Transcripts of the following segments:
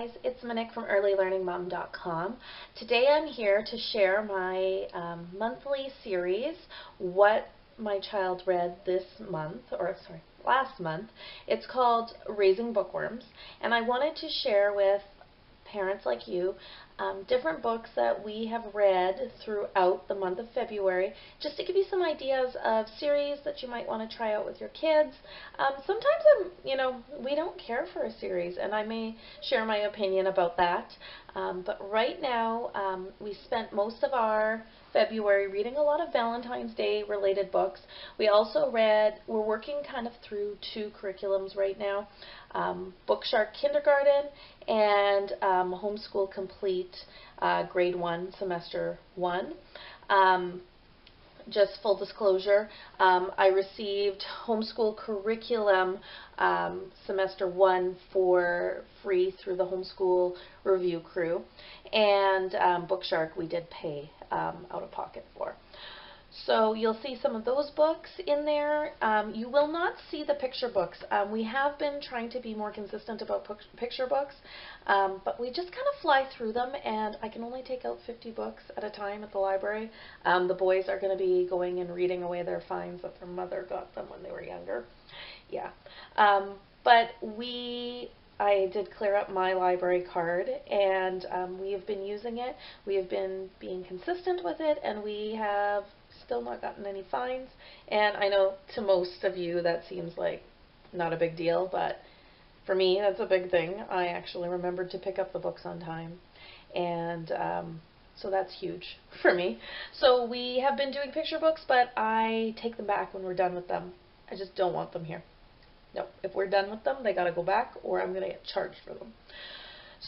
guys, it's Monique from earlylearningmom.com. Today I'm here to share my monthly series, What My Child Read This Month, or sorry, last month. It's called Raising Bookworms, and I wanted to share with parents like you different books that we have read throughout the month of February, just to give you some ideas of series that you might want to try out with your kids. Sometimes, we don't care for a series, and I may share my opinion about that. But right now, we spent most of our February reading a lot of Valentine's Day related books. We also we're working kind of through two curriculums right now, Bookshark Kindergarten and Homeschool Complete Grade 1, Semester 1. Just full disclosure, I received Homeschool Curriculum Semester 1 for free through the Homeschool Review Crew, and Bookshark we did pay out of pocket for. So you'll see some of those books in there. You will not see the picture books. We have been trying to be more consistent about picture books, but we just kind of fly through them, and I can only take out 50 books at a time at the library. The boys are going to be going and reading away their fines that their mother got them when they were younger. Yeah. But I did clear up my library card, and we have been using it. We have been being consistent with it, and we have still not gotten any fines. And I know to most of you that seems like not a big deal, but for me that's a big thing. I actually remembered to pick up the books on time, and so that's huge for me. So we have been doing picture books, but I take them back when we're done with them. I just don't want them here. No, if we're done with them, they got to go back, or I'm going to get charged for them.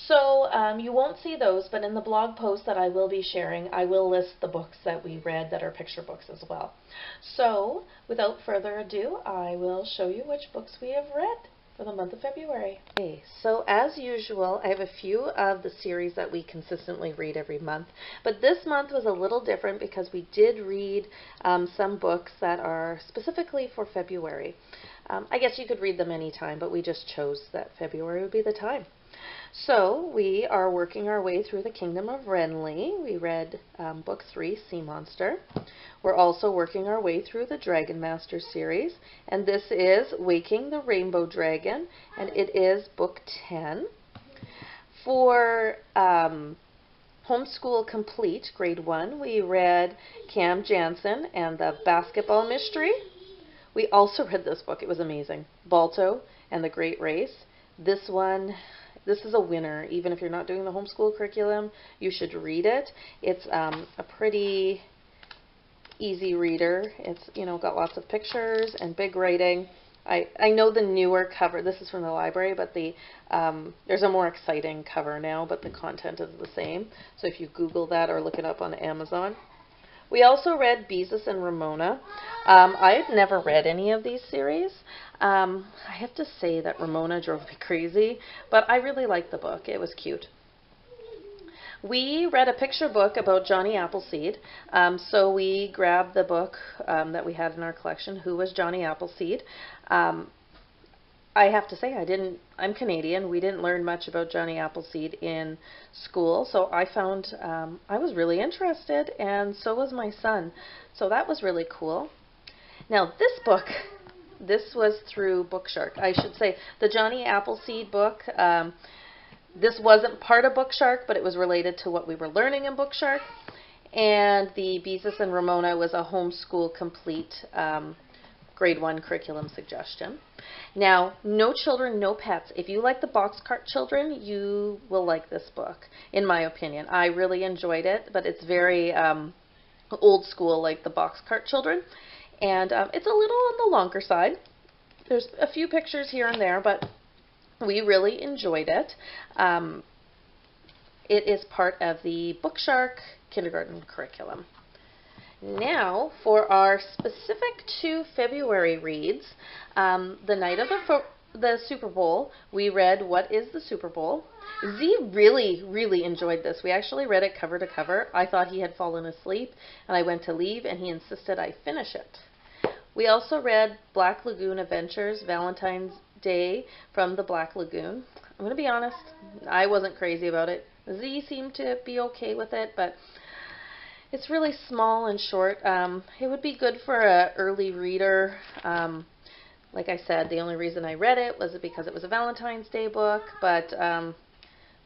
So you won't see those, but in the blog post that I will be sharing, I will list the books that we read that are picture books as well. So without further ado, I will show you which books we have read for the month of February. Okay, so as usual, I have a few of the series that we consistently read every month, but this month was a little different because we did read some books that are specifically for February. I guess you could read them anytime, but we just chose that February would be the time. So we are working our way through the Kingdom of Renly. We read Book 3, Sea Monster. We're also working our way through the Dragon Master series, and this is Waking the Rainbow Dragon, and it is Book 10. For Homeschool Complete, Grade 1, we read Cam Jansen and the Basketball Mystery. We also read this book. It was amazing. Balto and the Great Race. This is a winner. Even if you're not doing the homeschool curriculum, you should read it. It's a pretty easy reader. It's, got lots of pictures and big writing. I know the newer cover, this is from the library, but there's a more exciting cover now, but the content is the same. So if you Google that or look it up on Amazon. We also read Beezus and Ramona. I had never read any of these series. I have to say that Ramona drove me crazy, but I really liked the book. It was cute. We read a picture book about Johnny Appleseed, so we grabbed the book that we had in our collection, Who Was Johnny Appleseed? I have to say, I'm Canadian. We didn't learn much about Johnny Appleseed in school, so I found I was really interested, and so was my son. So that was really cool. Now this book, this was through Bookshark. I should say the Johnny Appleseed book, this wasn't part of Bookshark, but it was related to what we were learning in Bookshark. And the Beezus and Ramona was a Homeschool Complete Grade 1 curriculum suggestion. Now, No Children, No Pets. If you like the Boxcart Children, you will like this book, in my opinion. I really enjoyed it, but it's very old school, like the Boxcart Children. And it's a little on the longer side. There's a few pictures here and there, but we really enjoyed it. It is part of the Bookshark kindergarten curriculum. Now, for our specific to February reads, the night of the Super Bowl, we read What is the Super Bowl? Z really, really enjoyed this. We actually read it cover to cover. I thought he had fallen asleep, and I went to leave, and he insisted I finish it. We also read Black Lagoon Adventures, Valentine's Day from the Black Lagoon. I'm going to be honest, I wasn't crazy about it. Z seemed to be okay with it, but it's really small and short. It would be good for an early reader. Like I said, the only reason I read it was because it was a Valentine's Day book, but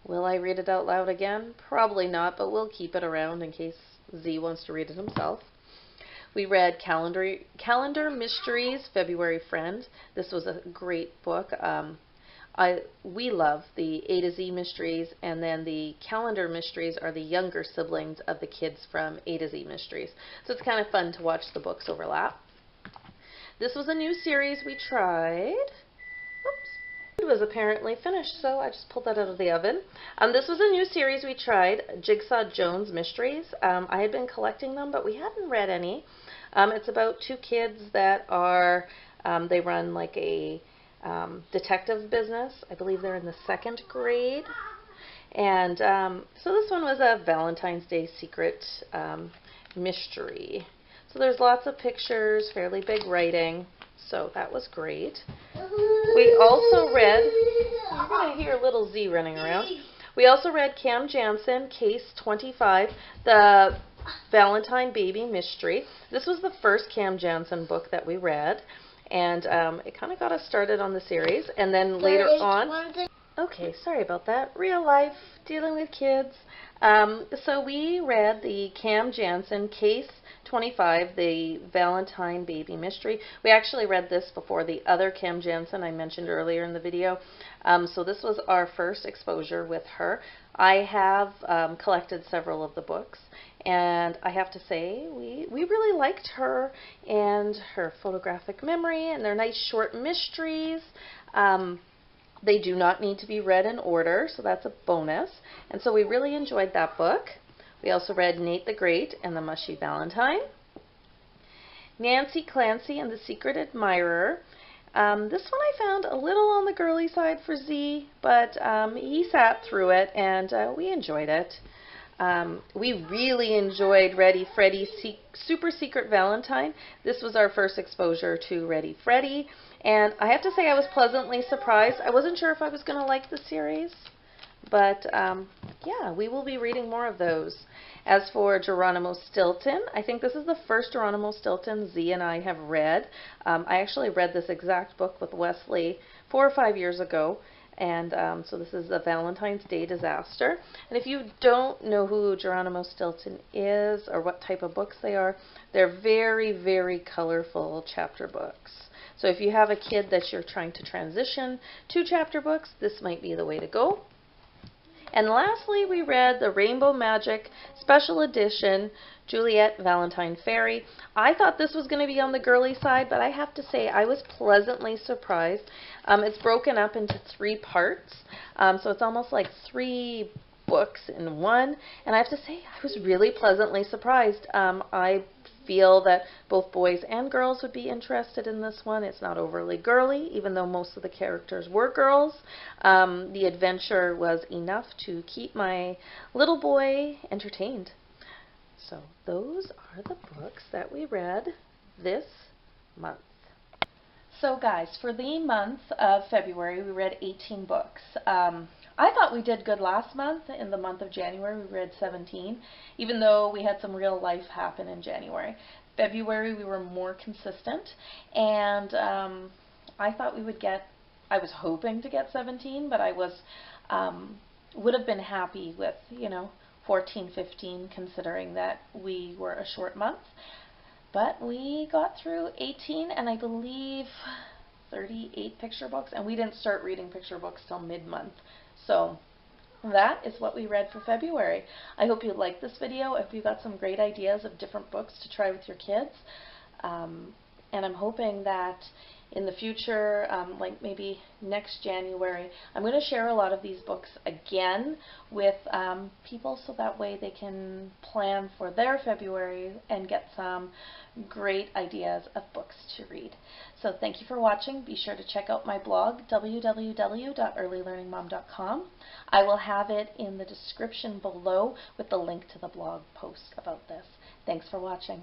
will I read it out loud again? Probably not, but we'll keep it around in case Z wants to read it himself. We read Calendar Mysteries, February Friend. This was a great book. We love the A to Z mysteries, and then the calendar mysteries are the younger siblings of the kids from A to Z mysteries. So it's kind of fun to watch the books overlap. This was a new series we tried. Oops. It was apparently finished, so I just pulled that out of the oven. This was a new series we tried, Jigsaw Jones Mysteries. I had been collecting them, but we hadn't read any. It's about two kids that are, they run like a detective business. I believe they're in the 2nd grade. And so this one was a Valentine's Day secret mystery. So there's lots of pictures, fairly big writing. So that was great. We also read, you're going to hear little Z running around. We also read Cam Jansen, Case 25, the Valentine Baby Mystery. This was the first Cam Jansen book that we read. And it kind of got us started on the series. And then later on, okay, sorry about that. Real life, dealing with kids. So we read the Cam Jansen Case 25, the Valentine Baby Mystery. We actually read this before the other Cam Jansen I mentioned earlier in the video. So this was our first exposure with her. I have collected several of the books, and I have to say we really liked her and her photographic memory, and their nice short mysteries. They do not need to be read in order, so that's a bonus. And so we really enjoyed that book. We also read Nate the Great and the Mushy Valentine. Nancy Clancy and the Secret Admirer. This one I found a little on the girly side for Z, but he sat through it, and we enjoyed it. We really enjoyed Ready Freddy Super Secret Valentine. This was our first exposure to Ready Freddy, and I have to say I was pleasantly surprised. I wasn't sure if I was going to like the series, but yeah, we will be reading more of those. As for Geronimo Stilton, I think this is the first Geronimo Stilton Z and I have read. I actually read this exact book with Wesley 4 or 5 years ago. And so this is a Valentine's Day Disaster. And if you don't know who Geronimo Stilton is or what type of books they are, they're very, very colorful chapter books. So if you have a kid that you're trying to transition to chapter books, this might be the way to go. And lastly, we read the Rainbow Magic Special Edition Juliet Valentine Fairy. I thought this was going to be on the girly side, but I have to say I was pleasantly surprised. It's broken up into 3 parts, so it's almost like 3 books in one. And I have to say I was really pleasantly surprised. I feel that both boys and girls would be interested in this one. It's not overly girly, even though most of the characters were girls. The adventure was enough to keep my little boy entertained. So those are the books that we read this month. So guys, for the month of February, we read 18 books. I thought we did good last month. In the month of January, we read 17, even though we had some real life happen in January. February, we were more consistent, and I thought we would get, I was hoping to get 17, but I was, would have been happy with, 14, 15, considering that we were a short month. But we got through 18 and I believe 38 picture books, and we didn't start reading picture books till mid-month. So that is what we read for February. I hope you liked this video. I hope you got some great ideas of different books to try with your kids. And I'm hoping that in the future, like maybe next January, I'm going to share a lot of these books again with people, so that way they can plan for their February and get some great ideas of books to read. So thank you for watching. Be sure to check out my blog, www.earlylearningmom.com. I will have it in the description below with the link to the blog post about this. Thanks for watching.